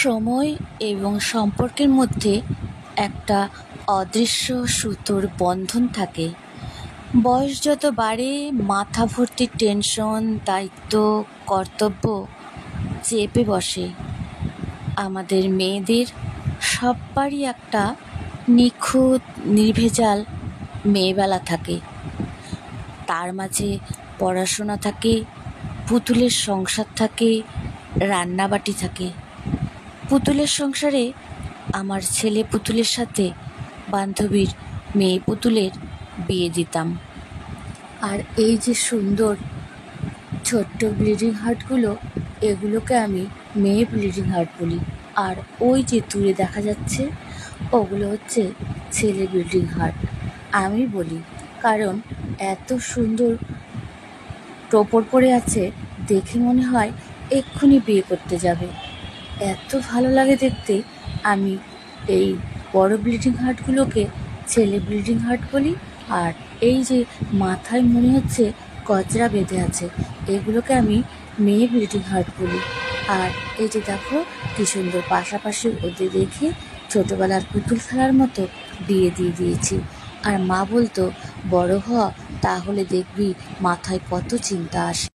সময় এবং সম্পর্কের মধ্যে একটা অদৃশ্য সুতোর বন্ধন থাকে। বয়স যত বাড়ে মাথা ভর্তি টেনশন, দায়িত্ব, কর্তব্য চেপে বসে। আমাদের মেয়েদের সবারই একটা নিখুঁত নির্ভেজাল মেয়েবেলা থাকে। তার মাঝে পড়াশোনা থাকে, পুতুলের সংসার থাকে, রান্নাবাটি থাকে। পুতুলের সংসারে আমার ছেলে পুতুলের সাথে বান্ধবীর মেয়ে পুতুলের বিয়ে দিতাম। আর এই যে সুন্দর ছোট্ট ব্লিডিং হার্টগুলো, এগুলোকে আমি মেয়ে ব্লিডিং হার্ট বলি। আর ওই যে দূরে দেখা যাচ্ছে, ওগুলো হচ্ছে ছেলে ব্লিডিং হার্ট আমি বলি, কারণ এত সুন্দর টোপর পরে আছে, দেখে মনে হয় এক্ষুনি বিয়ে করতে যাবে। এত ভালো লাগে দেখতে। আমি এই বড় ব্লিডিং হার্টগুলোকে ছেলে ব্লিডিং হার্ট বলি। আর এই যে মাথায় মনে হচ্ছে গজরা বেঁধে আছে, এগুলোকে আমি মেয়ে ব্লিডিং হার্ট বলি। আর এই যে দেখো কি সুন্দর পাশাপাশি ওদের রেখে ছোটবেলার পুতুল খেলার মতো বিয়ে দিয়ে দিয়েছি। আর মা বলতো, বড় হ, তাহলে দেখবি মাথায় কত চিন্তা আসে।